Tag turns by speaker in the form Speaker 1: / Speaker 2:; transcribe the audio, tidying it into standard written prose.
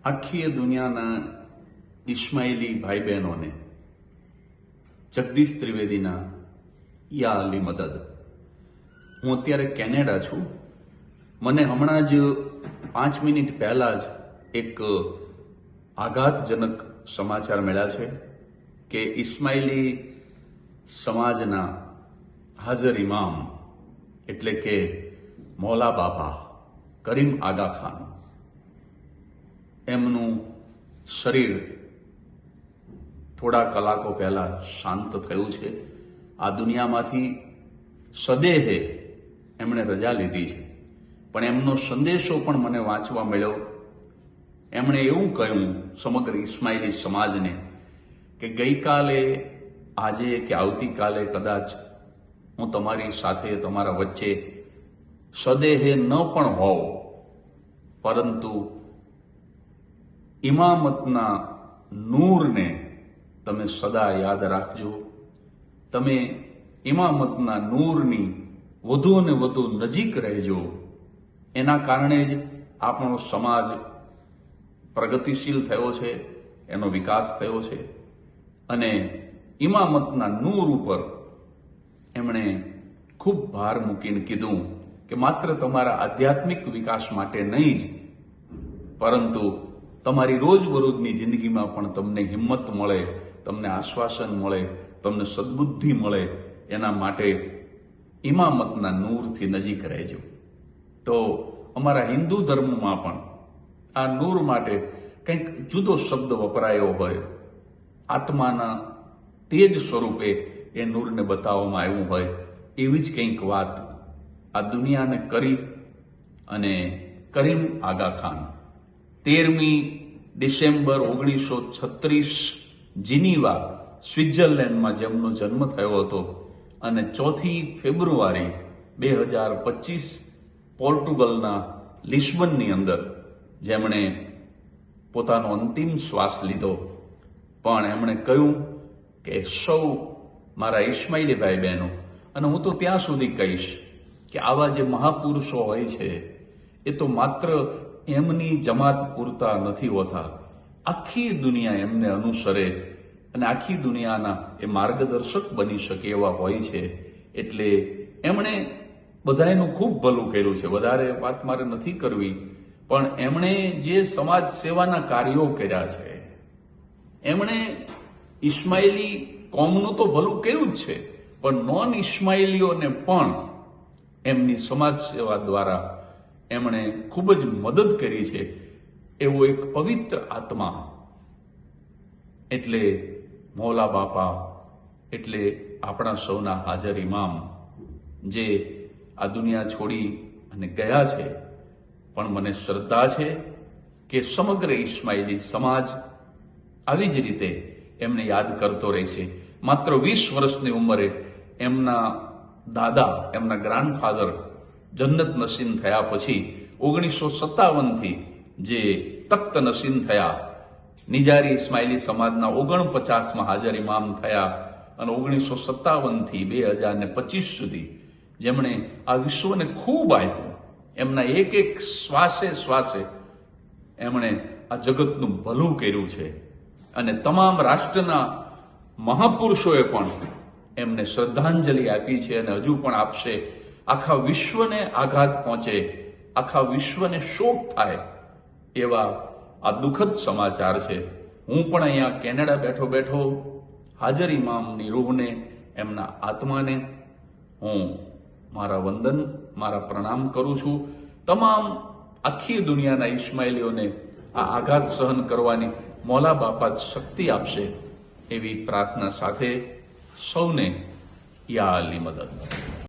Speaker 1: આખી દુનિયાના ઇસ્માઇલી ભાઈ બહેનોને જગદીશ ત્રિવેદીના યા અલી મદદ. હું અત્યારે કેનેડા છું. મને હમણાં જ 5 મિનિટ પહેલા જ એક આઘાતજનક સમાચાર મળ્યા છે કે ઇસ્માઇલી સમાજના હાજર ઇમામ એટલે કે મૌલા બાપા કરીમ આગા ખાન એમનું શરીર થોડા કલાકો પહેલા શાંત થયું છે. આ દુનિયામાંથી સદેહે એમણે રજા લીધી છે, પણ એમનો સંદેશો પણ મને વાંચવા મળ્યો. એમણે એવું કહ્યું સમગ્ર ઇસ્માઇલી સમાજને કે ગઈકાલે, આજે કે આવતીકાલે કદાચ હું તમારી સાથે, તમારા વચ્ચે સદેહે ન પણ હોવ, પરંતુ ઇમામતના નૂરને તમે સદા યાદ રાખજો. તમે ઇમામતના નૂરની વધુ અને વધુ નજીક રહેજો. એના કારણે જ આપણો સમાજ પ્રગતિશીલ થયો છે, એનો વિકાસ થયો છે. અને ઇમામતના નૂર ઉપર એમણે ખૂબ ભાર મૂકીને કીધું કે માત્ર તમારા આધ્યાત્મિક વિકાસ માટે નહીં જ, પરંતુ તમારી રોજબરોજની જિંદગીમાં પણ તમને હિંમત મળે, તમને આશ્વાસન મળે, તમને સદબુદ્ધિ મળે, એના માટે ઇમામતના નૂરથી નજીક રહેજો. તો અમારા હિન્દુ ધર્મમાં પણ આ નૂર માટે કંઈક જુદો શબ્દ વપરાયો હોય, આત્માના તેજ સ્વરૂપે એ નૂરને બતાવવામાં આવ્યું હોય, એવી જ કંઈક વાત આ દુનિયાને કરી. અને કરીમ આગા ખાન 13મી ડિસેમ્બર 1936 જીનીવા સ્વિટ્ઝરલેન્ડમાં જેમનો જન્મ થયો હતો અને 4 ફેબ્રુઆરી 2025 પોર્ટુગલના લિસ્બનની અંદર જેમણે પોતાનો અંતિમ શ્વાસ લીધો. પણ એમણે કહ્યું કે સૌ મારા ઇસ્માઇલી ભાઈ બહેનો, અને હું તો ત્યાં સુધી કહીશ કે આવા જે મહાપુરુષો હોય છે એ તો માત્ર એમની જમાત પૂરતા નથી હોતા, આખી દુનિયા એમને અનુસરે અને આખી દુનિયાના એ માર્ગદર્શક બની શકે એવા હોય છે. એટલે એમણે બધાનું ખૂબ ભલું કર્યું છે. વધારે વાત મારે નથી કરવી, પણ એમણે જે સમાજ સેવાના કાર્યો કર્યા છે, એમણે ઇસ્માઇલી કોમનું તો ભલું કર્યું જ છે, પણ નોન ઇસ્માઇલીઓને પણ એમની સમાજ સેવા દ્વારા એમણે ખૂબ જ મદદ કરી છે. એવો એક પવિત્ર આત્મા એટલે મૌલા બાપા, એટલે આપણા સૌના હાજર ઇમામ, જે આ દુનિયા છોડી અને ગયા છે. પણ મને શ્રદ્ધા છે કે સમગ્ર ઇસ્માઇલી સમાજ આવી જ રીતે એમને યાદ કરતો રહેશે. માત્ર 20 વર્ષની ઉંમરે એમના દાદા, એમના ગ્રાન્ડફાધર જન્નત નસીન થયા પછી 1957થી જે તખ્ત નસીન થયા, નિજારી ઇસ્માઇલી સમાજના 49માં હાજર ઇમામ થયા, અને 1957થી 2025 સુધી જેમણે આ વિશ્વને ખૂબ આપ્યું. એમના એક એક શ્વાસે શ્વાસે એમણે આ જગતનું ભલું કર્યું છે. અને તમામ રાષ્ટ્રના મહાપુરુષોએ પણ એમને શ્રદ્ધાંજલિ આપી છે અને હજુ પણ આપશે. આખા વિશ્વને આઘાત પહોંચે, આખા વિશ્વને શોક થાય એવા આ દુઃખદ સમાચાર છે. હું પણ અહીંયા કેનેડા બેઠો બેઠો હાજર ઇમામની રૂહને, એમના આત્માને હું મારા વંદન, મારા પ્રણામ કરું છું. તમામ આખી દુનિયાના ઇસ્માઇલીઓને આ આઘાત સહન કરવાની મૌલા બાપા શક્તિ આપશે એવી પ્રાર્થના સાથે સૌને યા અલી મદદ.